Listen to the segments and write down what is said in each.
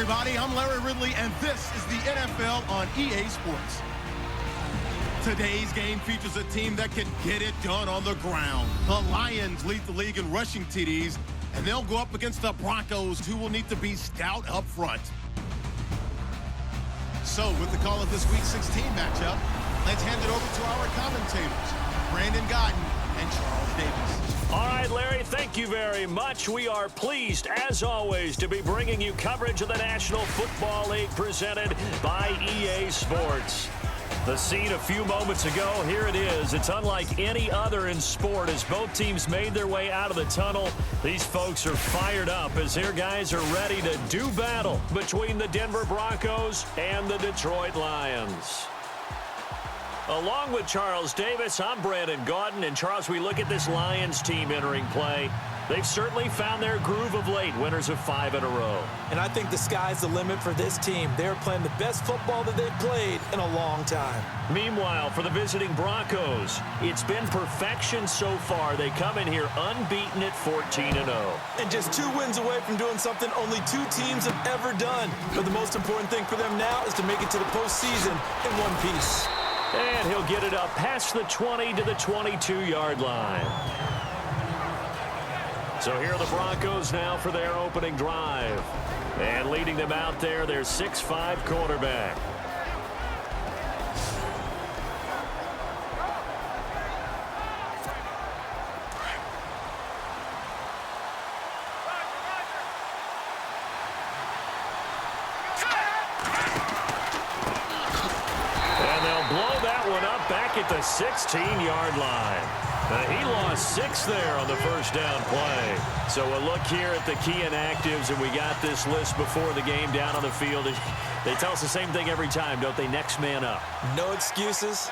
everybody. I'm Larry Ridley, and this is the NFL on EA Sports. Today's game features a team that can get it done on the ground. The Lions lead the league in rushing TDs, and they'll go up against the Broncos, who will need to be stout up front. So, with the call of this Week 16 matchup, let's hand it over to our commentators, Brandon Godden and Charles Davis. All right, Larry, thank you very much. We are pleased, as always, to be bringing you coverage of the National Football League presented by EA Sports. The scene a few moments ago, here it is. It's unlike any other in sport as both teams made their way out of the tunnel. These folks are fired up as their guys are ready to do battle between the Denver Broncos and the Detroit Lions. Along with Charles Davis, I'm Brandon Gaudin. And Charles, we look at this Lions team entering play. They've certainly found their groove of late, winners of 5 in a row. And I think the sky's the limit for this team. They're playing the best football that they've played in a long time. Meanwhile, for the visiting Broncos, it's been perfection so far. They come in here unbeaten at 14-0. And just 2 wins away from doing something only 2 teams have ever done. But the most important thing for them now is to make it to the postseason in one piece. And he'll get it up past the 20 to the 22-yard line. So here are the Broncos now for their opening drive. And leading them out there, their 6'5" quarterback. Back at the 16-yard line. He lost 6 there on the first down play. So a look here at the key inactives, and we got this list before the game down on the field. They tell us the same thing every time, don't they? Next man up. No excuses.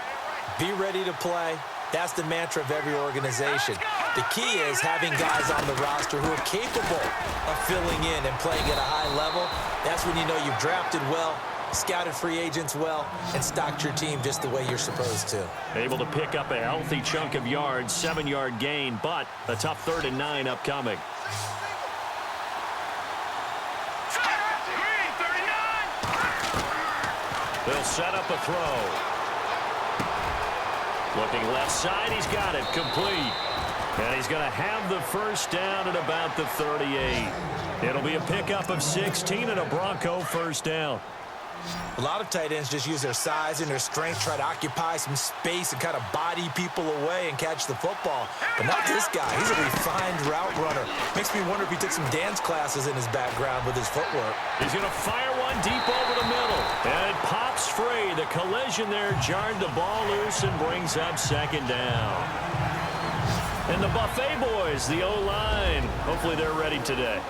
Be ready to play. That's the mantra of every organization. The key is having guys on the roster who are capable of filling in and playing at a high level. That's when you know you've drafted well, scouted free agents well, and stocked your team just the way you're supposed to. Able to pick up a healthy chunk of yards, 7-yard gain, but a tough 3rd and 9 upcoming. They'll set up a throw. Looking left side, he's got it, complete. And he's going to have the first down at about the 38. It'll be a pickup of 16 and a Bronco first down. A lot of tight ends just use their size and their strength, try to occupy some space and kind of body people away and catch the football. But not this guy. He's a refined route runner. Makes me wonder if he took some dance classes in his background with his footwork. He's going to fire one deep over the middle. And it pops free. The collision there jarred the ball loose and brings up 2nd down. And the Buffet boys, the O-line, hopefully they're ready today.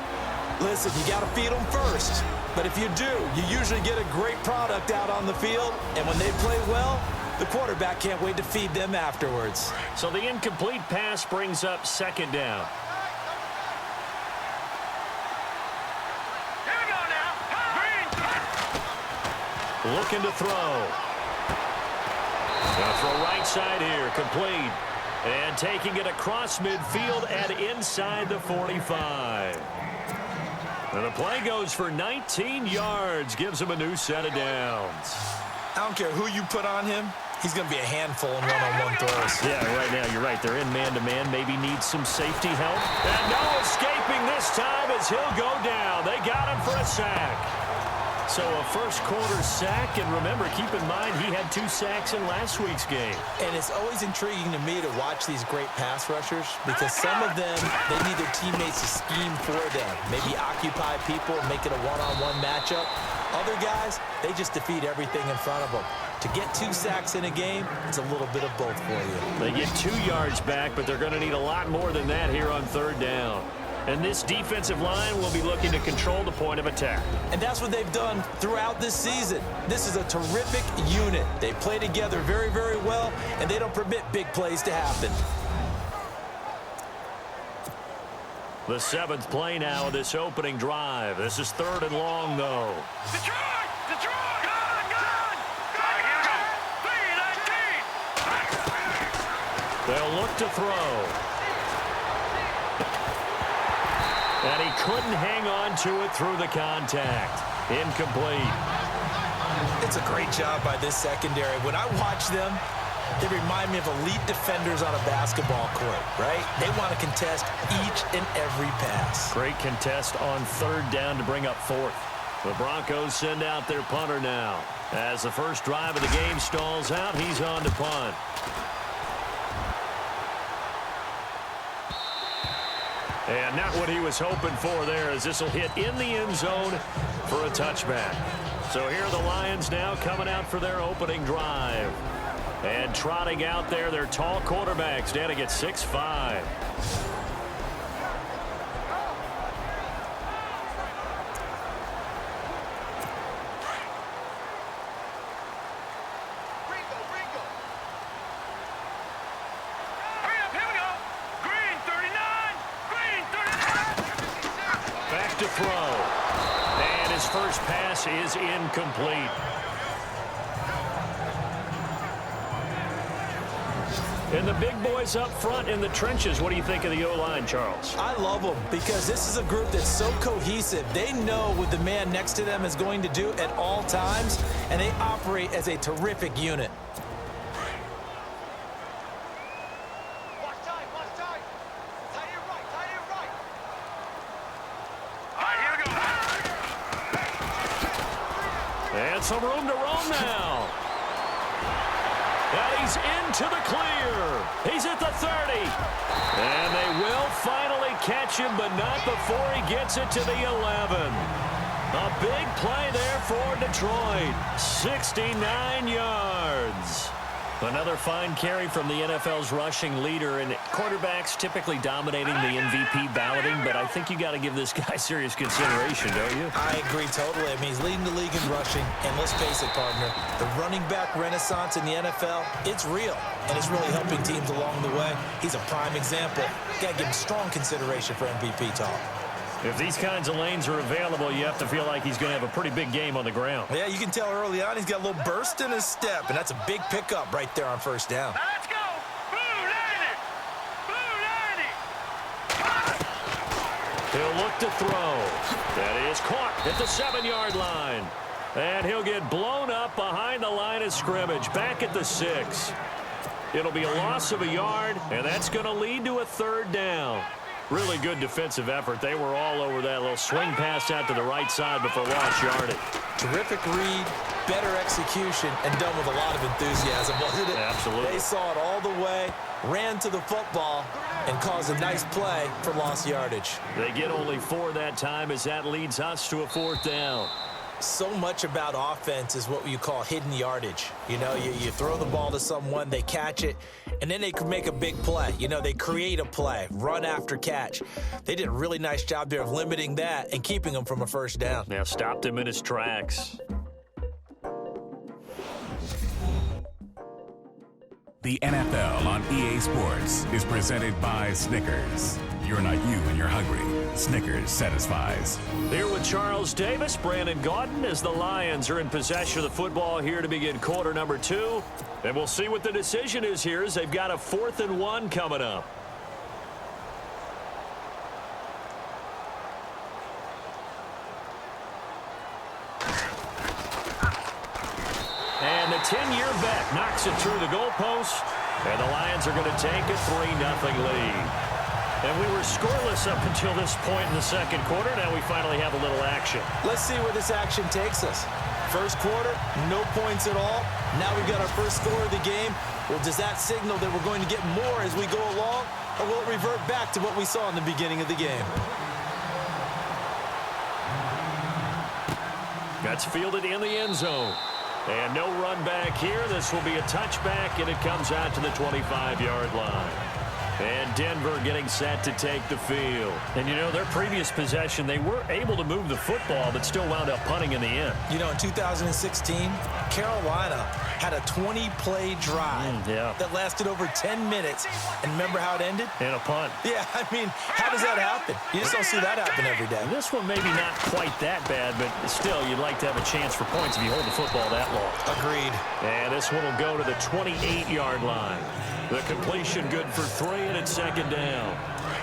Listen, you got to feed them first. But if you do, you usually get a great product out on the field. And when they play well, the quarterback can't wait to feed them afterwards. So the incomplete pass brings up 2nd down. Here we go now. Green. Looking to throw. Gonna throw right side here, complete. And taking it across midfield and inside the 45. And the play goes for 19 yards, gives him a new set of downs. I don't care who you put on him, he's going to be a handful in one-on-one throws. Yeah, right now, you're right. They're in man-to-man, maybe needs some safety help. And no escaping this time as he'll go down. They got him for a sack. So a first-quarter sack, and remember, keep in mind, he had 2 sacks in last week's game. And it's always intriguing to me to watch these great pass rushers because some of them, they need their teammates to scheme for them. Maybe occupy people and make it a one-on-one matchup. Other guys, they just defeat everything in front of them. To get 2 sacks in a game, it's a little bit of both for you. They get 2 yards back, but they're going to need a lot more than that here on 3rd down. And this defensive line will be looking to control the point of attack. And that's what they've done throughout this season. This is a terrific unit. They play together very, very well, and they don't permit big plays to happen. The 7th play now of this opening drive. This is 3rd and long, though. Detroit! Detroit! Gun! Gun! Gun! Here we go! 3, 19! They'll look to throw. And he couldn't hang on to it through the contact. Incomplete. It's a great job by this secondary. When I watch them, they remind me of elite defenders on a basketball court, right? They want to contest each and every pass. Great contest on third down to bring up fourth. The Broncos send out their punter now. As the first drive of the game stalls out, he's on to punt. And not what he was hoping for there, as this will hit in the end zone for a touchback. So here are the Lions now coming out for their opening drive. And trotting out there, their tall quarterbacks standing at 6'5". Back to throw. And his first pass is incomplete. And the big boys up front in the trenches. What do you think of the O-line, Charles? I love them because this is a group that's so cohesive. They know what the man next to them is going to do at all times, and they operate as a terrific unit. Watch time, watch time. Tight end right, tight end right. All right, here we go. And some room to roam now. And he's into the clear. He's at the 30. And they will finally catch him, but not before he gets it to the 11. A big play there for Detroit. 69 yards. Another fine carry from the NFL's rushing leader, and quarterbacks typically dominating the MVP balloting, but I think you got to give this guy serious consideration, don't you? I agree totally. I mean, he's leading the league in rushing, and let's face it, partner, the running back renaissance in the NFL, it's real, and it's really helping teams along the way. He's a prime example. Got to give him strong consideration for MVP talk. If these kinds of lanes are available, you have to feel like he's going to have a pretty big game on the ground. Yeah, you can tell early on he's got a little burst in his step, and that's a big pickup right there on first down. Now let's go. Blue 90. Blue 90. He'll look to throw. That is caught at the 7-yard line. And he'll get blown up behind the line of scrimmage, back at the 6. It'll be a loss of a yard, and that's going to lead to a third down. Really good defensive effort. They were all over that little swing pass out to the right side before lost yardage. Terrific read, better execution, and done with a lot of enthusiasm, wasn't it? Absolutely. They saw it all the way, ran to the football, and caused a nice play for lost yardage. They get only 4 that time, as that leads us to a fourth down. So much about offense is what you call hidden yardage. You know, you throw the ball to someone, they catch it, and then they can make a big play. You know, they create a play, run after catch. They did a really nice job there of limiting that and keeping him from a first down. Now stopped him in his tracks. The NFL on EA Sports is presented by Snickers. You're not you when you're hungry. Snickers satisfies. Here with Charles Davis, Brandon Gaudin, as the Lions are in possession of the football here to begin quarter number 2. And we'll see what the decision is here, as they've got a 4th and 1 coming up. And the 10-year vet knocks it through the goalpost, and the Lions are going to take a 3-0 lead. And we were scoreless up until this point in the second quarter. Now we finally have a little action. Let's see where this action takes us. First quarter, no points at all. Now we've got our first score of the game. Well, does that signal that we're going to get more as we go along, or will it revert back to what we saw in the beginning of the game? That's fielded in the end zone. And no run back here. This will be a touchback, and it comes out to the 25-yard line. And Denver getting set to take the field. And, you know, their previous possession, they were able to move the football, but still wound up punting in the end. You know, in 2016, Carolina had a 20-play drive that lasted over 10 minutes. And remember how it ended? And a punt. Yeah, I mean, how does that happen? You just don't see that happen every day. This one maybe not quite that bad, but still, you'd like to have a chance for points if you hold the football that long. Agreed. And this one will go to the 28-yard line. The completion good for 3, and it's second down.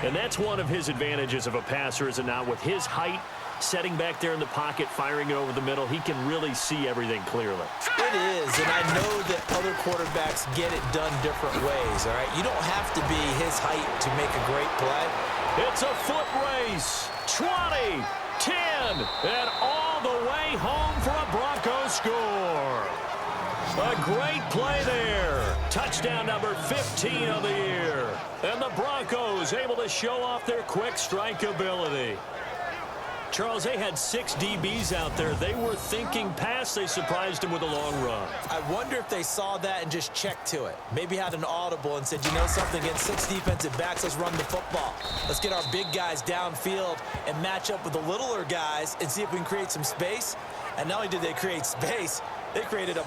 And that's one of his advantages of a passer, is it not? With his height, setting back there in the pocket, firing it over the middle, he can really see everything clearly. It is, and I know that other quarterbacks get it done different ways, all right? You don't have to be his height to make a great play. It's a foot race. 20, 10, and all the way home for a Broncos score. A great play there. Touchdown number 15 of the year. And the Broncos able to show off their quick strike ability. Charles, they had 6 DBs out there. They were thinking pass. They surprised him with a long run. I wonder if they saw that and just checked to it. Maybe had an audible and said, you know something, against 6 defensive backs, let's run the football. Let's get our big guys downfield and match up with the littler guys and see if we can create some space. And not only did they create space, they created a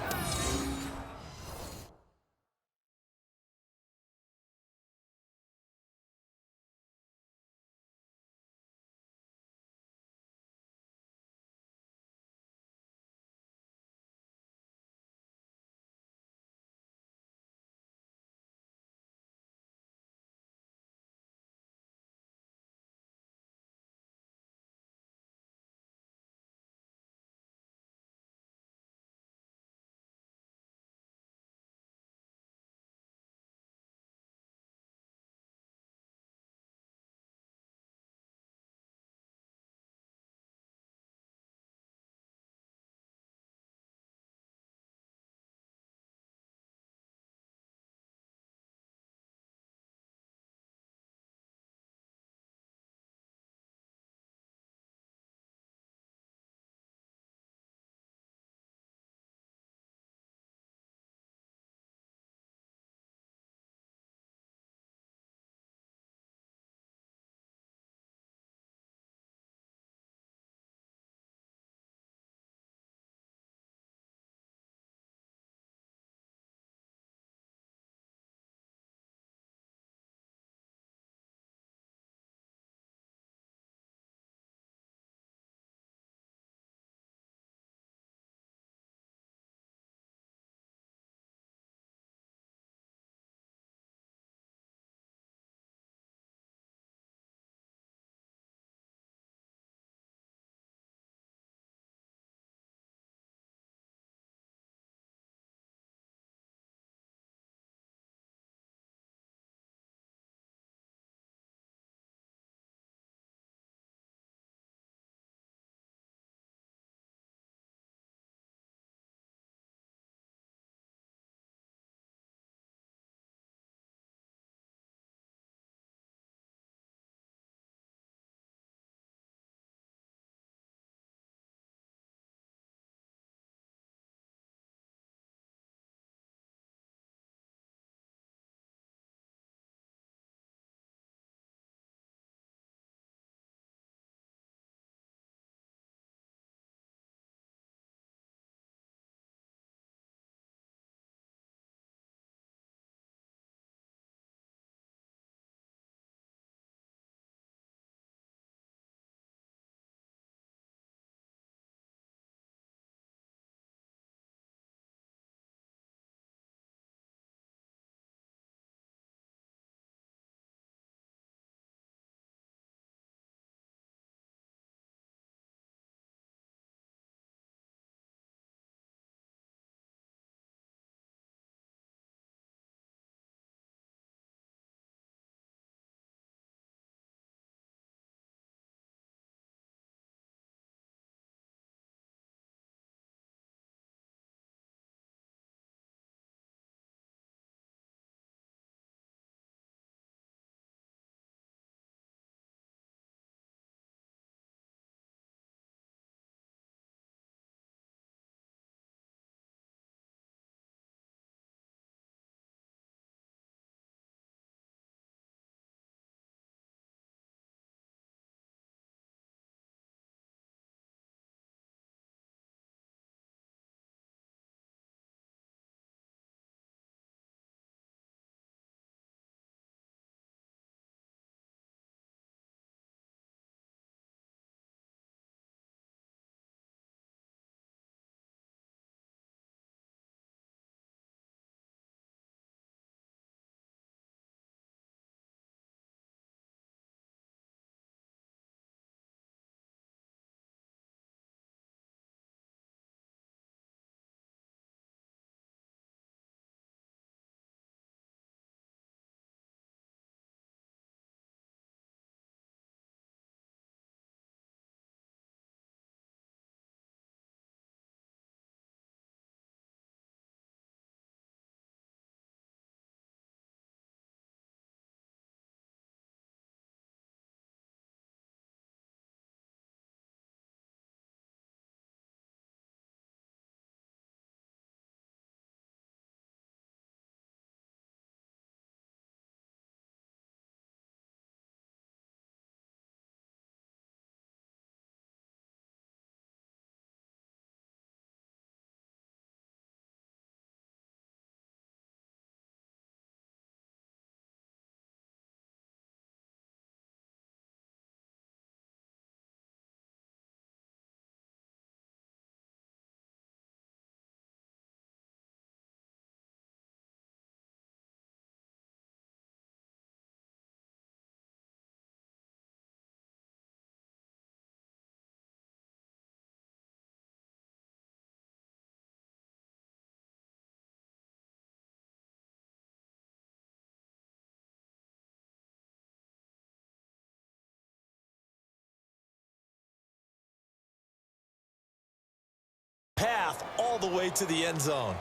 the way to the end zone.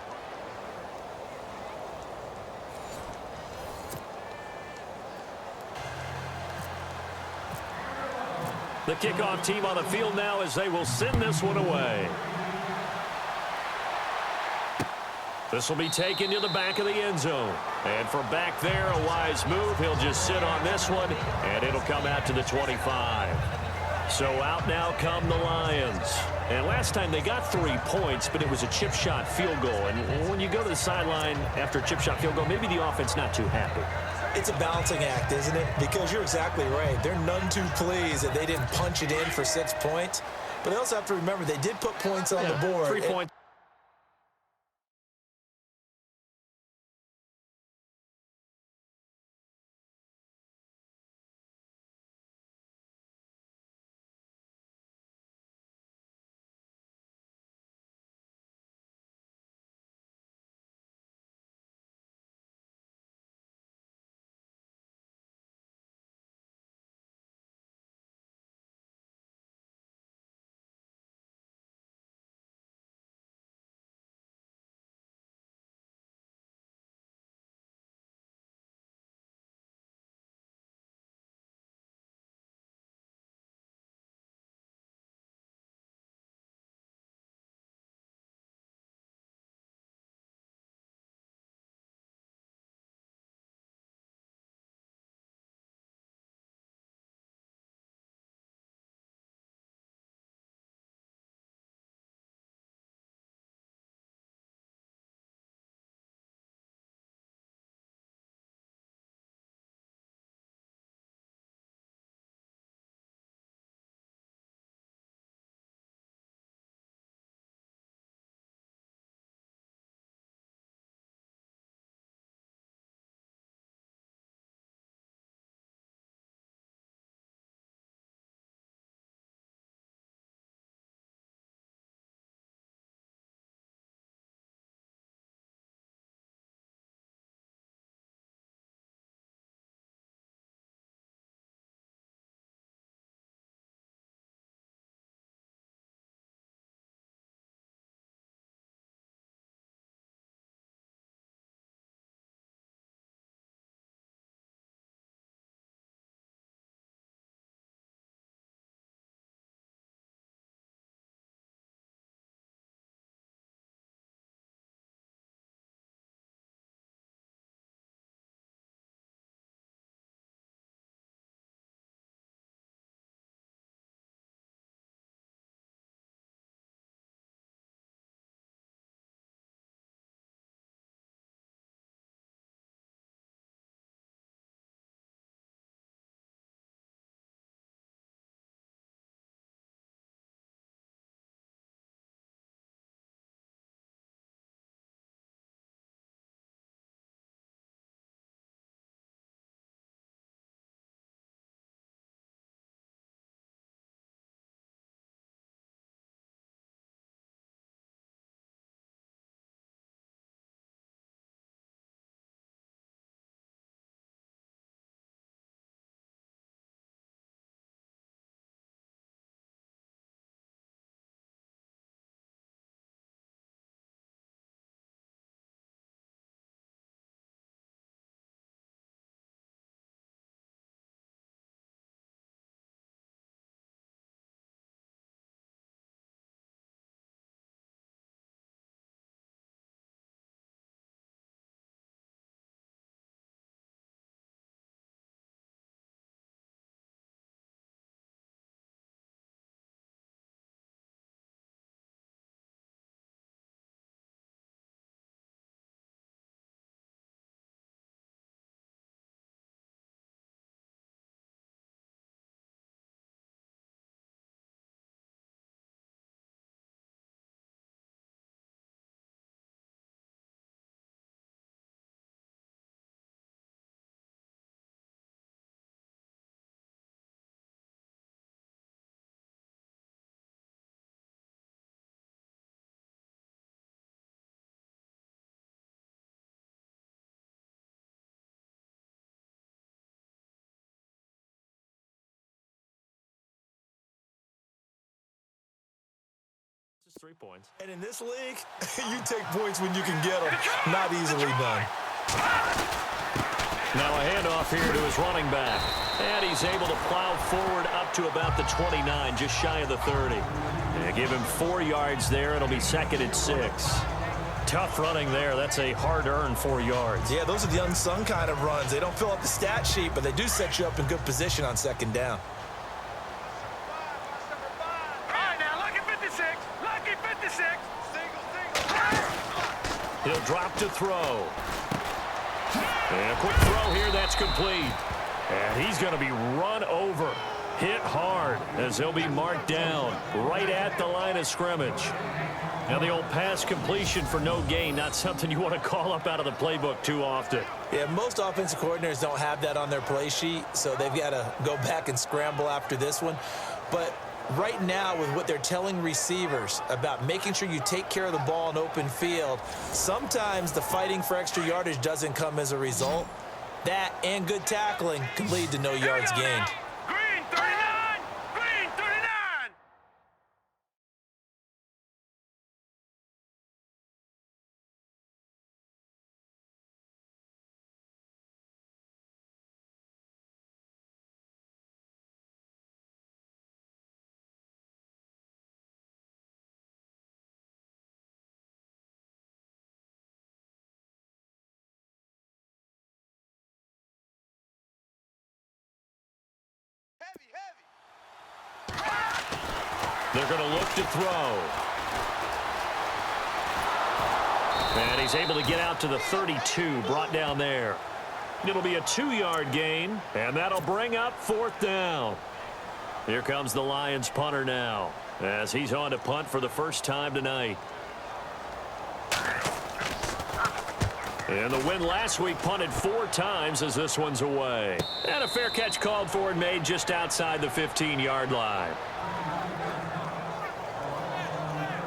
The kickoff team on the field now as they will send this one away. This will be taken to the back of the end zone. And from back there, a wise move. He'll just sit on this one, and it'll come out to the 25. So out now come the Lions. And last time they got 3 points, but it was a chip shot field goal. And when you go to the sideline after a chip shot field goal, maybe the offense not too happy. It's a balancing act, isn't it? Because you're exactly right. They're none too pleased that they didn't punch it in for 6 points. But they also have to remember they did put points on the board. 3 points. 3 points. And in this league, you take points when you can get them. Not easily done. Now a handoff here to his running back. And he's able to plow forward up to about the 29, just shy of the 30. And give him 4 yards there. It'll be 2nd and 6. Tough running there. That's a hard-earned 4 yards. Yeah, those are the unsung kind of runs. They don't fill up the stat sheet, but they do set you up in good position on 2nd down. All right, now, lucky 56. Lucky 56. Single. He'll drop to throw. And a quick throw here. That's complete. And he's going to be run over. Hit hard as he'll be marked down right at the line of scrimmage. Now the old pass completion for no gain, not something you want to call up out of the playbook too often. Yeah, most offensive coordinators don't have that on their play sheet, so they've got to go back and scramble after this one. But right now, with what they're telling receivers about making sure you take care of the ball in open field, sometimes the fighting for extra yardage doesn't come as a result. That and good tackling can lead to no yards gained. Green 39. Green 39. They're going to look to throw. And he's able to get out to the 32, brought down there. It'll be a 2-yard gain, and that'll bring up 4th down. Here comes the Lions punter now, as he's on to punt for the first time tonight. And the win last week punted 4 times as this one's away. And a fair catch called for and made just outside the 15-yard line.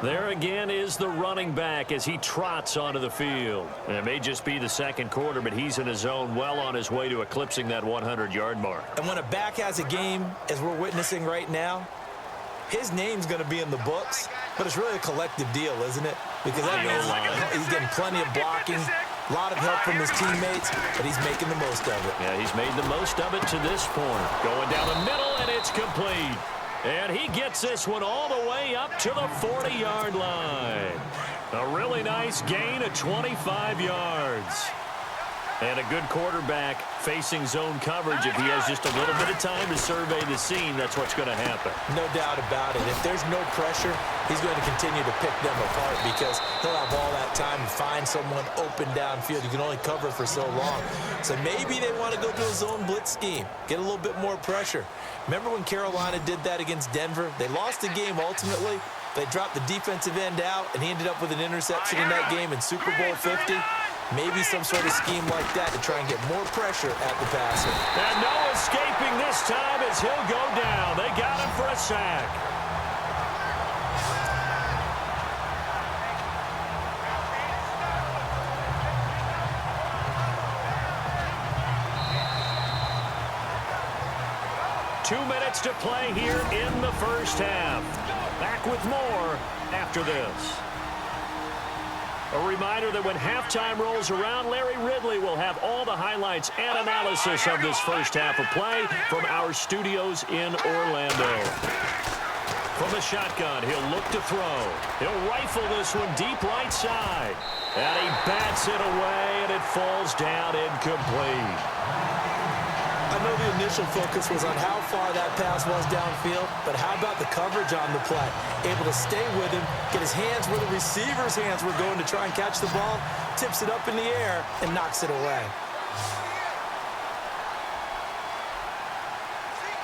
There again is the running back as he trots onto the field. And it may just be the 2nd quarter, but he's in his zone, well on his way to eclipsing that 100-yard mark. And when a back has a game, as we're witnessing right now, his name's going to be in the books, but it's really a collective deal, isn't it? Because that means he's getting plenty of blocking, a lot of help from his teammates, but he's making the most of it. Yeah, he's made the most of it to this point. Going down the middle, and it's complete. And he gets this one all the way up to the 40-yard line. A really nice gain of 25 yards. And a good quarterback facing zone coverage. If he has just a little bit of time to survey the scene, that's what's going to happen. No doubt about it. If there's no pressure, he's going to continue to pick them apart because he'll have all that time to find someone open downfield. You can only cover for so long. So maybe they want to go to a zone blitz scheme, get a little bit more pressure. Remember when Carolina did that against Denver? They lost the game ultimately. They dropped the defensive end out, and he ended up with an interception in that game in Super Bowl 50. Maybe some sort of scheme like that to try and get more pressure at the passer. And no escaping this time as he'll go down. They got him for a sack. Two minutes to play here in the first half. Back with more after this. A reminder that when halftime rolls around, Larry Ridley will have all the highlights and analysis of this first half of play from our studios in Orlando. From the shotgun, he'll look to throw. He'll rifle this one deep right side. And he bats it away, and it falls down incomplete. I know the initial focus was on how far that pass was downfield, but how about the coverage on the play? Able to stay with him, get his hands where the receiver's hands were going to try and catch the ball, tips it up in the air, and knocks it away.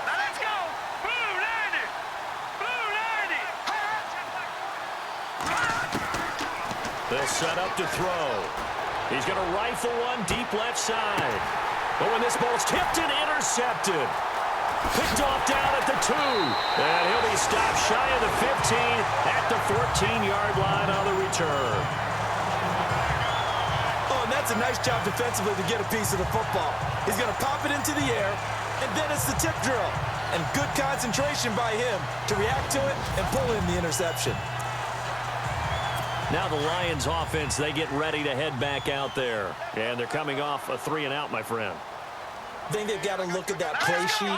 Now let's go. Blue 90. Blue 90. They'll set up to throw. He's going to rifle one deep left side. But when this ball's tipped and intercepted. Picked off down at the 2. And he'll be stopped shy of the 15 at the 14-yard line on the return. Oh, and that's a nice job defensively to get a piece of the football. He's going to pop it into the air, and then it's the tip drill. And good concentration by him to react to it and pull in the interception. Now the Lions offense, they get ready to head back out there. And they're coming off a 3-and-out, my friend. I think they've got to look at that play sheet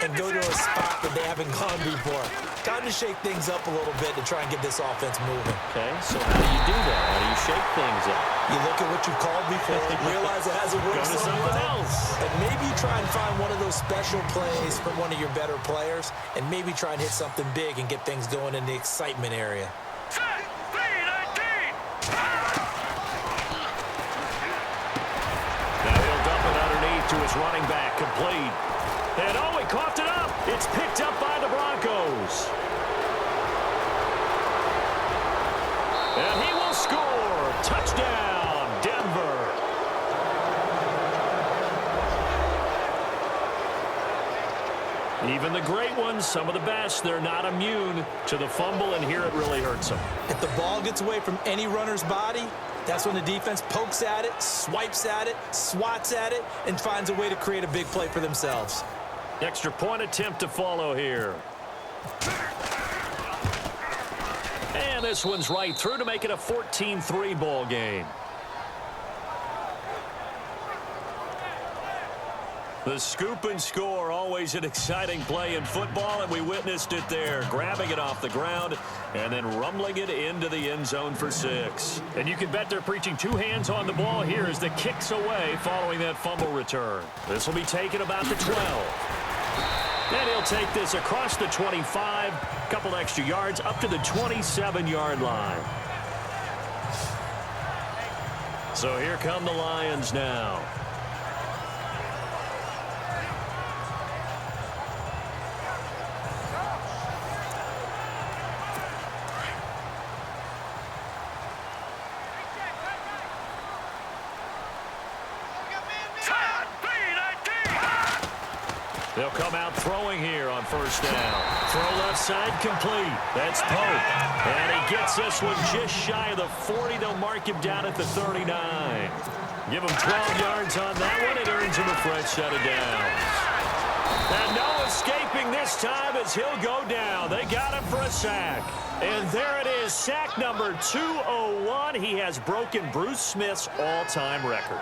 and go to a spot that they haven't gone before. Time to shake things up a little bit to try and get this offense moving. Okay, so how do you do that? How do you shake things up? You look at what you called before, realize it hasn't worked Go to something else. and maybe you try and find one of those special plays from one of your better players, and maybe try and hit something big and get things going in the excitement area. Now he'll dump it underneath to his running back, complete. And oh, he coughed it up. It's picked up by the Broncos. And he will score. Touchdown, Denver. Even the great ones, some of the best, they're not immune to the fumble, and here it really hurts them. If the ball gets away from any runner's body, that's when the defense pokes at it, swipes at it, swats at it, and finds a way to create a big play for themselves. Extra point attempt to follow here. And this one's right through to make it a 14-3 ball game. The scoop and score, always an exciting play in football, and we witnessed it there, grabbing it off the ground and then rumbling it into the end zone for 6. And you can bet they're preaching 2 hands on the ball here as the kick's away following that fumble return. This will be taken about the 12. And he'll take this across the 25, a couple extra yards up to the 27-yard line. So here come the Lions now. They'll come out throwing here on first down. Throw left side complete. That's Pope. And he gets this one just shy of the 40. They'll mark him down at the 39. Give him 12 yards on that one. It earns him a fresh set of downs. And no escaping this time as he'll go down. They got him for a sack. And there it is, sack number 201. He has broken Bruce Smith's all-time record.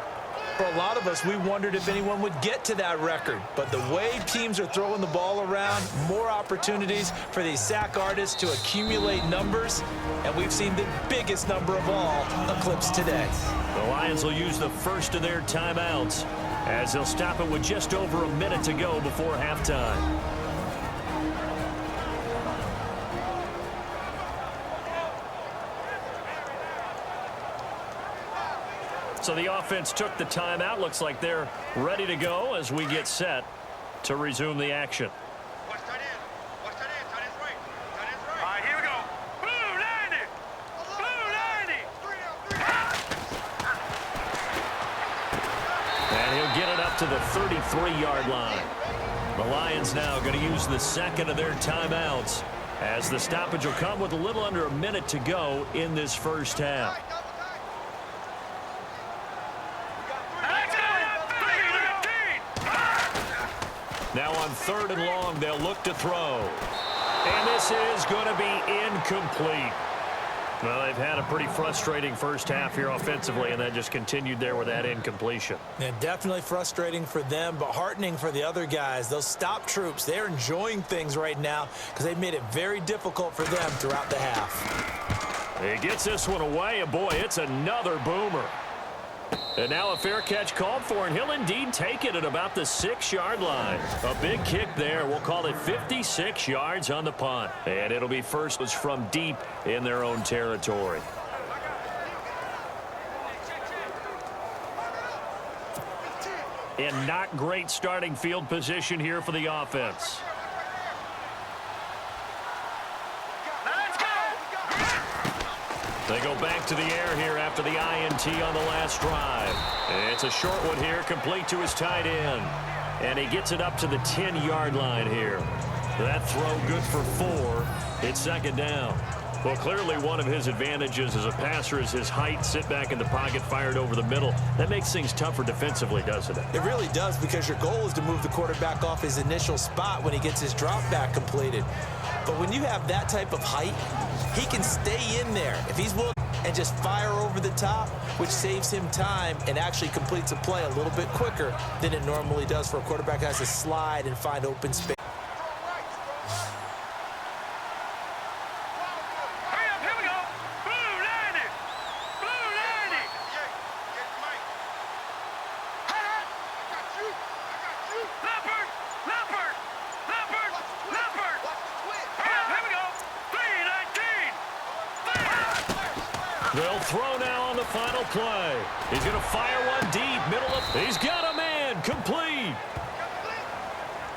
For a lot of us, we wondered if anyone would get to that record. But the way teams are throwing the ball around, more opportunities for these sack artists to accumulate numbers. And we've seen the biggest number of all eclipsed today. The Lions will use the first of their timeouts as they'll stop it with just over a minute to go before halftime. So the offense took the timeout. Looks like they're ready to go as we get set to resume the action. Watch tight end. Watch tight end. Tight end's right. Tight end's right. All right, here we go. Blue 90. Blue 90. And he'll get it up to the 33-yard line. The Lions now going to use the second of their timeouts as the stoppage will come with a little under a minute to go in this first half. Now on 3rd and long, they'll look to throw. And this is going to be incomplete. Well, they've had a pretty frustrating first half here offensively, and that just continued there with that incompletion. Yeah, definitely frustrating for them, but heartening for the other guys. Those stop troops, they're enjoying things right now because they've made it very difficult for them throughout the half. He gets this one away, and boy, it's another boomer. And now a fair catch called for, and he'll indeed take it at about the 6-yard line. A big kick there. We'll call it 56 yards on the punt. And it'll be first from deep in their own territory. And not great starting field position here for the offense. They go back to the air here after the INT on the last drive. It's a short one here, complete to his tight end. And he gets it up to the 10-yard line here. That throw good for 4. It's second down. Well, clearly one of his advantages as a passer is his height. Sit back in the pocket, fired over the middle. That makes things tougher defensively, doesn't it? It really does, because your goal is to move the quarterback off his initial spot when he gets his drop back completed. But when you have that type of height, he can stay in there if he's willing and just fire over the top, which saves him time and actually completes a play a little bit quicker than it normally does for a quarterback who has to slide and find open space. They'll throw now on the final play. He's going to fire one deep, middle of... He's got a man, complete.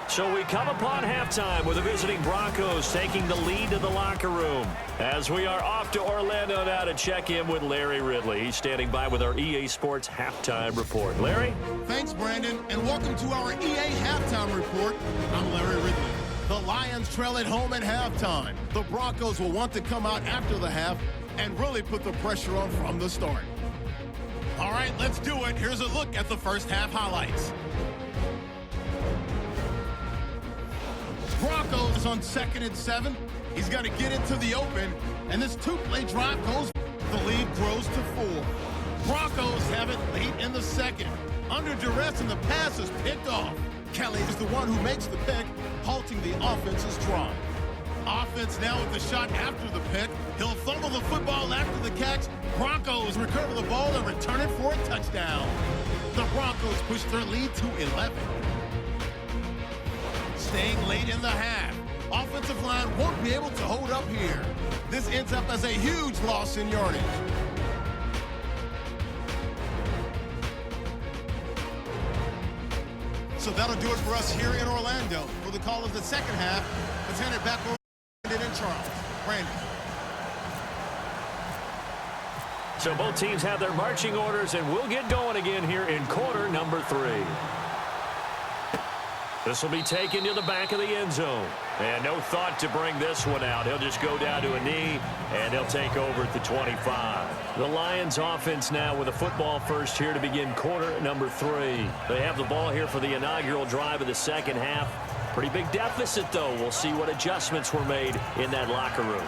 So we come upon halftime with the visiting Broncos taking the lead to the locker room. As we are off to Orlando now to check in with Larry Ridley. He's standing by with our EA Sports halftime report. Larry? Thanks, Brandon, and welcome to our EA halftime report. I'm Larry Ridley. The Lions trail at home at halftime. The Broncos will want to come out after the half and really put the pressure on from the start. All right, let's do it. Here's a look at the first half highlights. Broncos on 2nd and 7. He's got to get into the open, and this two-play drive goes. The lead grows to 4. Broncos have it late in the second. Under duress, and the pass is picked off. Kelly is the one who makes the pick, halting the offense's drive. Offense now with the shot after the pick. He'll fumble the football after the catch. Broncos recover the ball and return it for a touchdown. The Broncos push their lead to 11. Staying late in the half. Offensive line won't be able to hold up here. This ends up as a huge loss in yardage. So that'll do it for us here in Orlando. For the call of the second half, let's hand it back over to Brandon and Charles. Brandon. So both teams have their marching orders, and we'll get going again here in quarter number 3. This will be taken to the back of the end zone. And no thought to bring this one out. He'll just go down to a knee, and he'll take over at the 25. The Lions offense now with a football first here to begin quarter number 3. They have the ball here for the inaugural drive of the second half. Pretty big deficit, though. We'll see what adjustments were made in that locker room.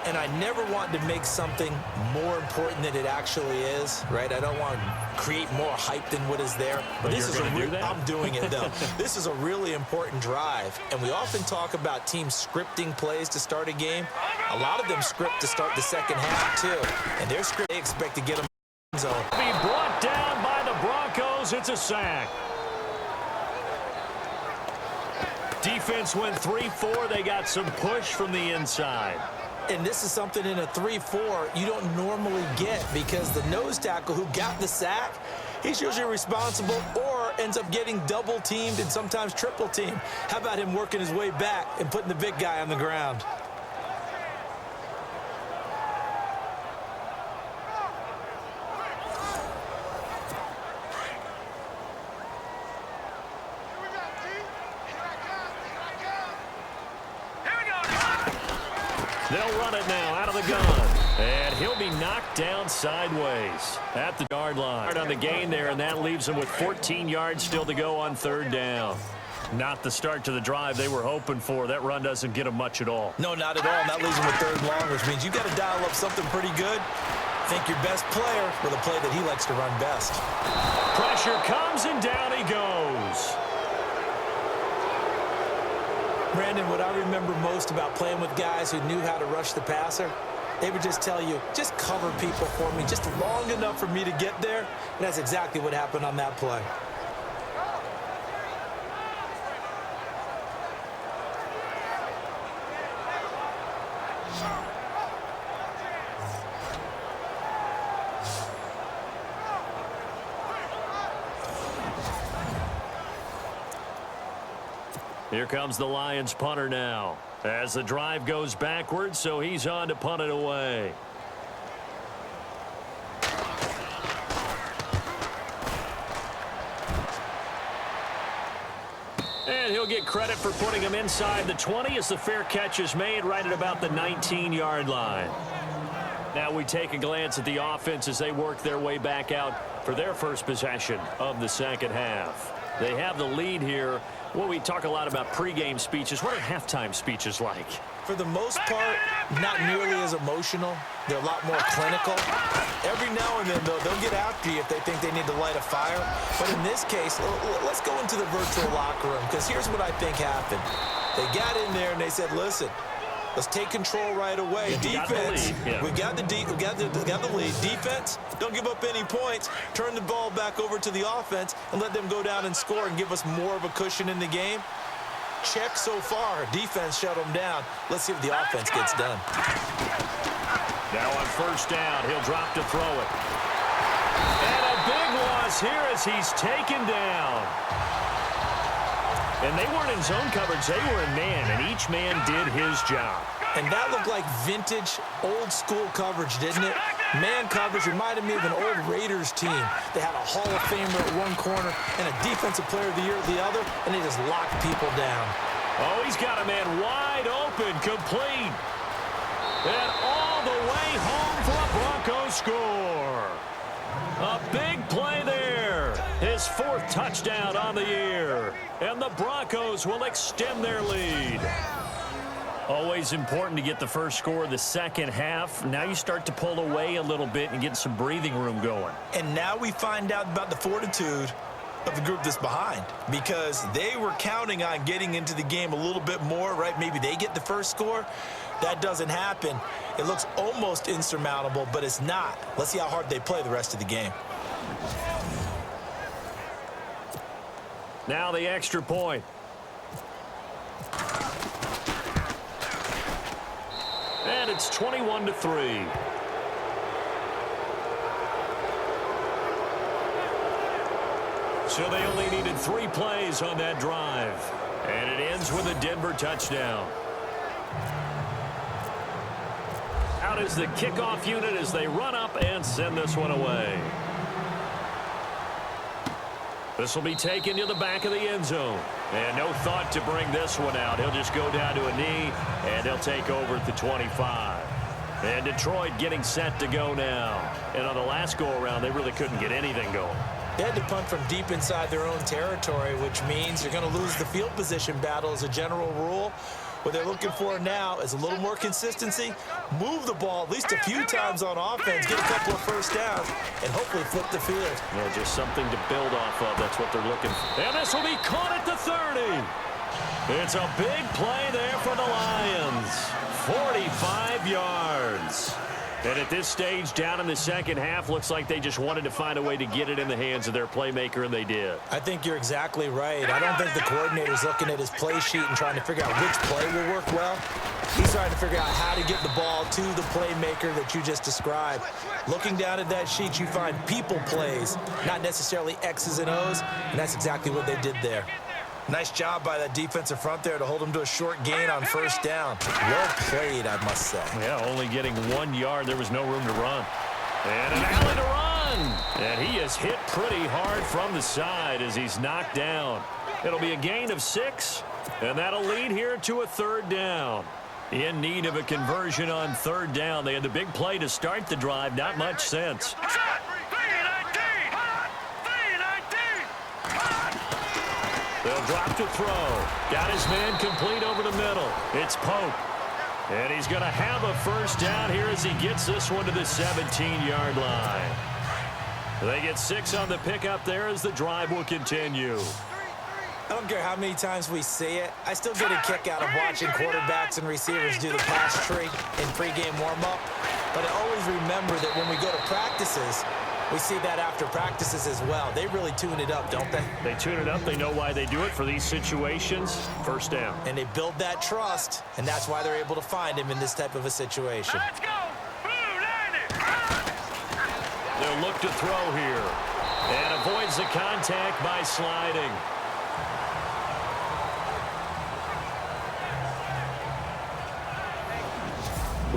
And I never want to make something more important than it actually is, right? I don't want to create more hype than what is there. But this is going to do that? I'm doing it, though. This is a really important drive. And we often talk about teams scripting plays to start a game. A lot of them script to start the second half, too. And they're script, they expect to get them in the zone. Be brought down by the Broncos. It's a sack. Defense went 3-4. They got some push from the inside. And this is something in a 3-4 you don't normally get, because the nose tackle who got the sack, he's usually responsible or ends up getting double teamed and sometimes triple teamed. How about him working his way back and putting the big guy on the ground? They'll run it now out of the gun. And he'll be knocked down sideways at the yard line. On the gain there, and that leaves him with 14 yards still to go on third down. Not the start to the drive they were hoping for. That run doesn't get him much at all. No, not at all. And that leaves him with third and long, which means you've got to dial up something pretty good. Think your best player with a play that he likes to run best. Pressure comes, and down he goes. Brandon, what I remember most about playing with guys who knew how to rush the passer, they would just tell you, just cover people for me, just long enough for me to get there. And that's exactly what happened on that play. Here comes the Lions punter now as the drive goes backwards, so he's on to punt it away. And he'll get credit for putting him inside the 20 as the fair catch is made right at about the 19-yard line. Now we take a glance at the offense as they work their way back out for their first possession of the second half. They have the lead here. Well, we talk a lot about pregame speeches. What are halftime speeches like? for the most part, not nearly as emotional. They're a lot more clinical. Every now and then, though, they'll get after you if they think they need to light a fire. But in this case, let's go into the virtual locker room, because here's what I think happened. They got in there and they said, listen, let's take control right away. Defense, we got the lead. Defense, don't give up any points. Turn the ball back over to the offense and let them go down and score and give us more of a cushion in the game. Check so far. Defense shut them down. Let's see if the offense gets done. Now on first down, he'll drop to throw it. And a big loss here as he's taken down. And they weren't in zone coverage. They were in man, and each man did his job. And that looked like vintage, old-school coverage, didn't it? Man coverage reminded me of an old Raiders team. They had a Hall of Famer at one corner and a Defensive Player of the Year at the other, and they just locked people down. Oh, he's got a man wide open, complete. And all the way home for a Broncos score. A big play there. His 4th touchdown on the year. And the Broncos will extend their lead. Always important to get the first score of the second half. Now you start to pull away a little bit and get some breathing room going. And now we find out about the fortitude of the group that's behind, because they were counting on getting into the game a little bit more, right? Maybe they get the first score. That doesn't happen. It looks almost insurmountable, but it's not. Let's see how hard they play the rest of the game. Now the extra point. And it's 21-3. So they only needed 3 plays on that drive. And it ends with a Denver touchdown. Out is the kickoff unit as they run up and send this one away. This will be taken to the back of the end zone. And no thought to bring this one out. He'll just go down to a knee, and he'll take over at the 25. And Detroit getting set to go now. And on the last go-around, they really couldn't get anything going. They had to punt from deep inside their own territory, which means you're going to lose the field position battle as a general rule. What they're looking for now is a little more consistency, move the ball at least a few times on offense, get a couple of first downs, and hopefully flip the field. Yeah, just something to build off of. That's what they're looking for. And this will be caught at the 30. It's a big play there for the Lions. 45 yards. And at this stage, down in the second half, looks like they just wanted to find a way to get it in the hands of their playmaker, and they did. I think you're exactly right. I don't think the coordinator's looking at his play sheet and trying to figure out which play will work well. He's trying to figure out how to get the ball to the playmaker that you just described. Looking down at that sheet, you find people plays, not necessarily X's and O's, and that's exactly what they did there. Nice job by that defensive front there to hold him to a short gain on first down. Well played, I must say. Yeah, only getting 1 yard. There was no room to run. And an alley to run. And he is hit pretty hard from the side as he's knocked down. It'll be a gain of 6, and that'll lead here to a 3rd down. In need of a conversion on 3rd down. They had the big play to start the drive. Not much sense. They'll drop to throw. Got his man complete over the middle. It's Pope. And he's going to have a first down here as he gets this one to the 17-yard line. They get 6 on the pickup there as the drive will continue. I don't care how many times we see it. I still get a kick out of watching quarterbacks and receivers do the pass tree in pregame warm-up. But I always remember that when we go to practices, we see that after practices as well. They really tune it up, don't they? They tune it up. They know why they do it for these situations. First down. And they build that trust, and that's why they're able to find him in this type of a situation. Let's go! Blue, line it! They'll look to throw here. And avoids the contact by sliding.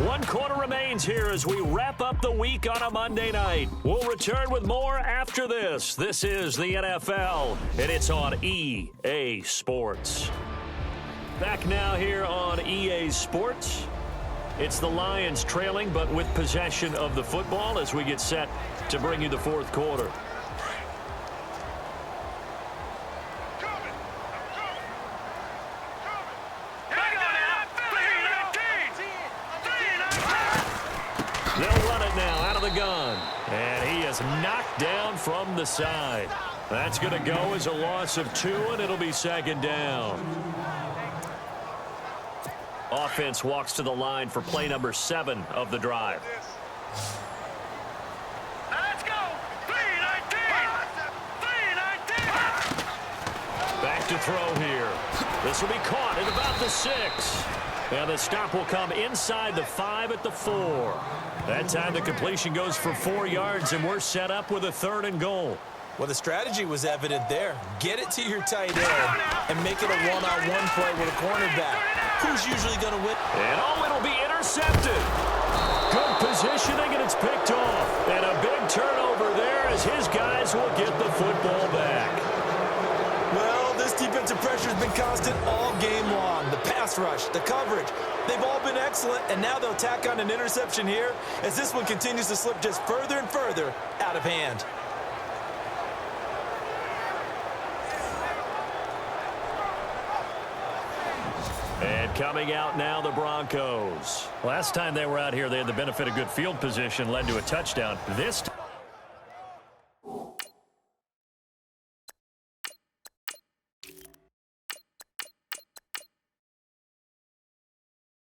One quarter remains here as we wrap up the week on a Monday night. We'll return with more after this. This is the NFL, and it's on EA Sports. Back now here on EA Sports. It's the Lions trailing, but with possession of the football as we get set to bring you the 4th quarter. gun. And he is knocked down from the side. That's going to go as a loss of 2, and it'll be second down. Offense walks to the line for play number 7 of the drive. Let's go. 319. 319. Back to throw here. This will be caught at about the 6. And the stop will come inside the 5 at the 4. That time the completion goes for 4 yards, and we're set up with a 3rd and goal. Well, the strategy was evident there. Get it to your tight end and make it a one-on-one play with a cornerback. Who's usually going to win? And it'll be intercepted. Good positioning, and it's picked off. And a big turnover there as his guys will get the football back. Well, this defensive pressure has been constant all game long. The pass rush, the coverage, they've all been excellent, and now they'll tack on an interception here as this one continues to slip just further and further out of hand. And coming out now, the Broncos. Last time they were out here, they had the benefit of good field position, led to a touchdown. This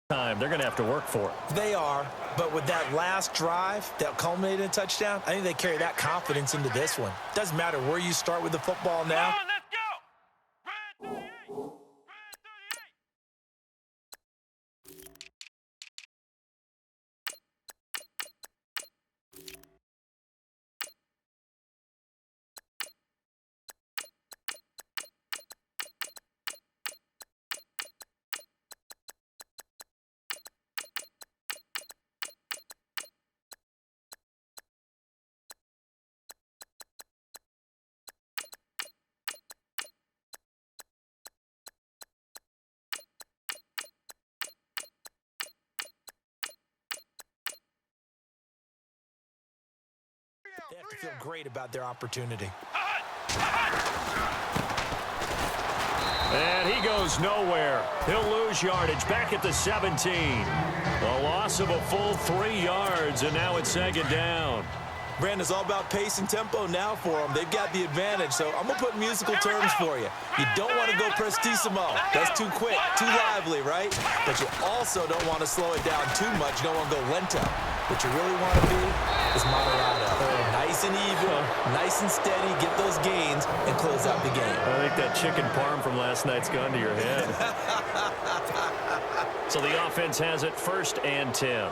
time, they're going to have to work for it. They are, but with that last drive that culminated in a touchdown, I think they carry that confidence into this one. Doesn't matter where you start with the football now. Let's go. Red 38. Red They have to feel great about their opportunity. And he goes nowhere. He'll lose yardage back at the 17. A loss of a full 3 yards, and now it's second down. Brandon, it's all about pace and tempo now for them. They've got the advantage, so I'm going to put musical terms for you. You don't want to go prestissimo. That's too quick, too lively, right? But you also don't want to slow it down too much. You don't want to go lento. What you really want to be is moderado. Nice and even, nice and steady, get those gains, and close out the game. I think that chicken parm from last night's gone to your head. So the offense has it 1st and 10.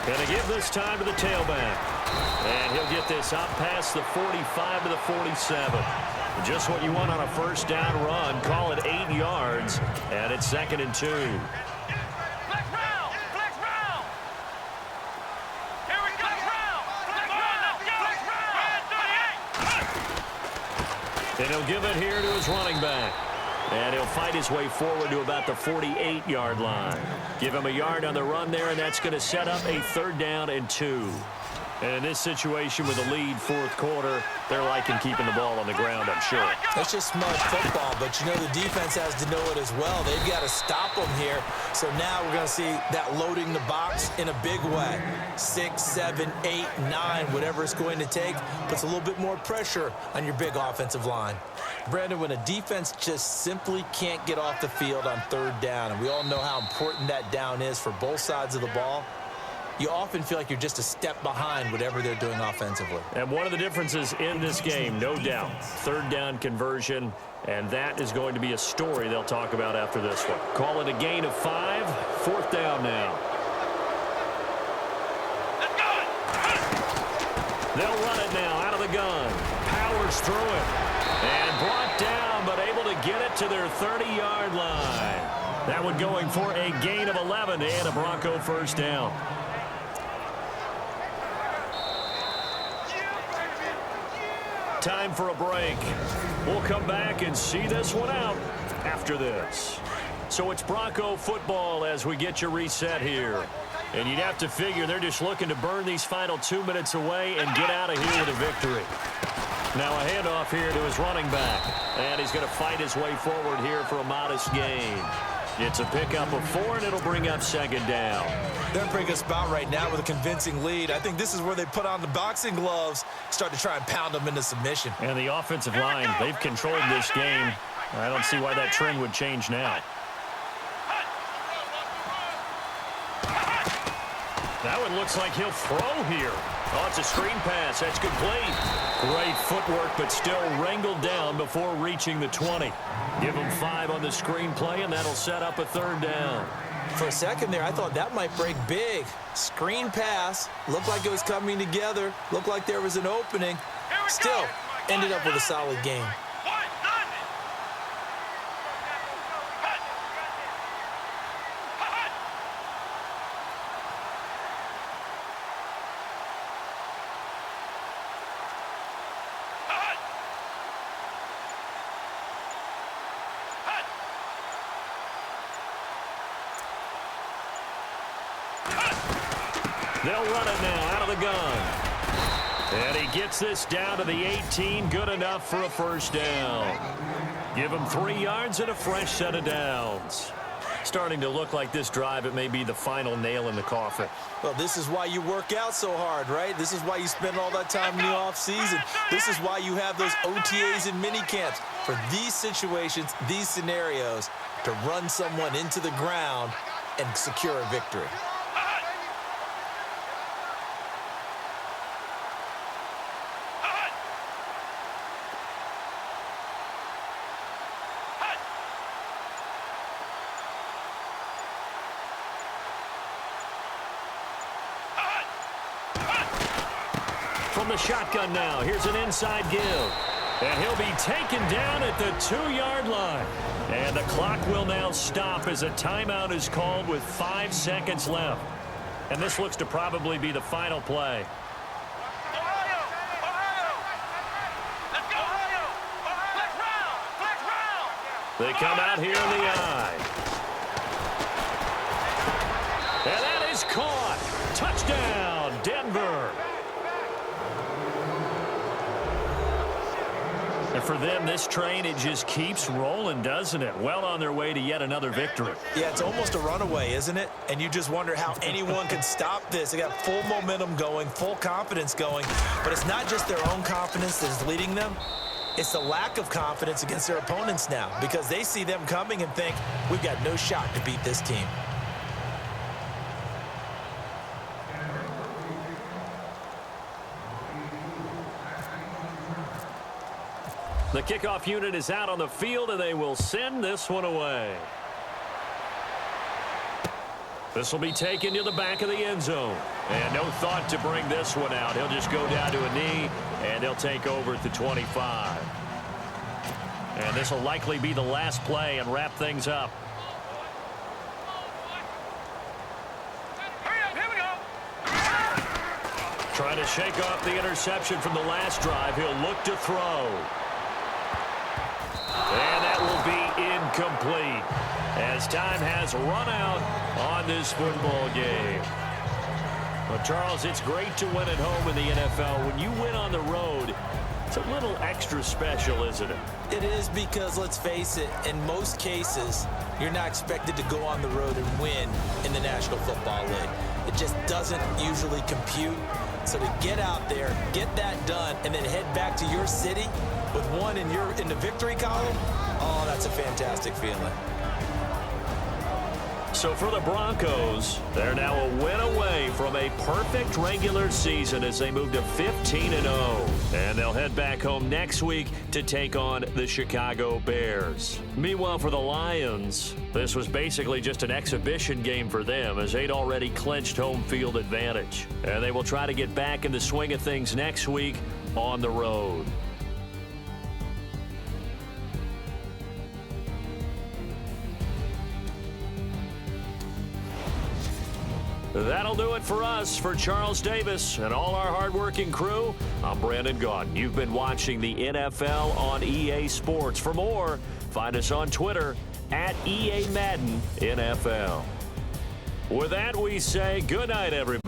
Going to give this time to the tailback. And he'll get this out past the 45 to the 47. Just what you want on a 1st down run. Call it 8 yards. And it's 2nd and 2. Flex round! Flex round! Here we go! Flex round! Flex round! And he'll give it here to his running back. And he'll fight his way forward to about the 48-yard line. Give him a yard on the run there, and that's going to set up a 3rd down and 2. And in this situation with a lead 4th quarter, they're liking keeping the ball on the ground, I'm sure. That's just smart football, but you know the defense has to know it as well. They've got to stop them here. So now we're going to see that loading the box in a big way. 6, 7, 8, 9, whatever it's going to take, puts a little bit more pressure on your big offensive line. Brandon, when a defense just simply can't get off the field on 3rd down, and we all know how important that down is for both sides of the ball, you often feel like you're just a step behind whatever they're doing offensively. And one of the differences in this game, no doubt, 3rd down conversion, and that is going to be a story they'll talk about after this one. Call it a gain of 5, 4th down now. They'll run it now out of the gun. Powers through it. And brought down, but able to get it to their 30-yard line. That one going for a gain of 11 and a Bronco 1st down. Time for a break. We'll come back and see this one out after this. So it's Bronco football as we get you reset here. And you'd have to figure they're just looking to burn these final 2 minutes away and get out of here with a victory. Now a handoff here to his running back. And he's going to fight his way forward here for a modest gain. It's a pickup of 4, and it'll bring up second down. They're in a pretty good spot right now with a convincing lead. I think this is where they put on the boxing gloves, start to try and pound them into submission. And the offensive line, they've controlled this game. I don't see why that trend would change now. That one looks like he'll throw here. Oh, it's a screen pass. That's complete. Great footwork, but still wrangled down before reaching the 20. Give him 5 on the screen play, and that'll set up a 3rd down. For a second there, I thought that might break big. Screen pass. Looked like it was coming together. Looked like there was an opening. Still, ended up with a solid game. They'll run it now out of the gun. And he gets this down to the 18. Good enough for a 1st down. Give him 3 yards and a fresh set of downs. Starting to look like this drive, it may be the final nail in the coffin. Well, this is why you work out so hard, right? This is why you spend all that time in the offseason. This is why you have those OTAs and mini camps. For these situations, these scenarios, to run someone into the ground and secure a victory. From the shotgun now, here's an inside give. And he'll be taken down at the 2-yard line. And the clock will now stop as a timeout is called with 5 seconds left. And this looks to probably be the final play. Ohio! Ohio! Let's go, Ohio! Flex round! Flex round! They come out here in the eye. And that is caught. Touchdown, Denver. And for them, this train, it just keeps rolling, doesn't it? Well on their way to yet another victory. Yeah, it's almost a runaway, isn't it? And you just wonder how anyone can stop this. They got full momentum going, full confidence going. But it's not just their own confidence that is leading them. It's the lack of confidence against their opponents now because they see them coming and think, we've got no shot to beat this team. The kickoff unit is out on the field, and they will send this one away. This will be taken to the back of the end zone. And no thought to bring this one out. He'll just go down to a knee, and he'll take over at the 25. And this will likely be the last play and wrap things up. Hurry up, here we go! Trying to shake off the interception from the last drive. He'll look to throw. And that will be incomplete as time has run out on this football game. Well, Charles, it's great to win at home in the NFL. When you win on the road, it's a little extra special, isn't it? It is because, let's face it, in most cases, you're not expected to go on the road and win in the National Football League. It just doesn't usually compute. So to get out there, get that done, and then head back to your city with one in the victory column, oh, that's a fantastic feeling. So for the Broncos, they're now a win away from a perfect regular season as they move to 15-0. And they'll head back home next week to take on the Chicago Bears. Meanwhile, for the Lions, this was basically just an exhibition game for them as they'd already clinched home field advantage. And they will try to get back in the swing of things next week on the road. That'll do it for us. For Charles Davis and all our hardworking crew, I'm Brandon Gaudin. You've been watching the NFL on EA Sports. For more, find us on Twitter @EA Madden NFL. With that, we say good night, everybody.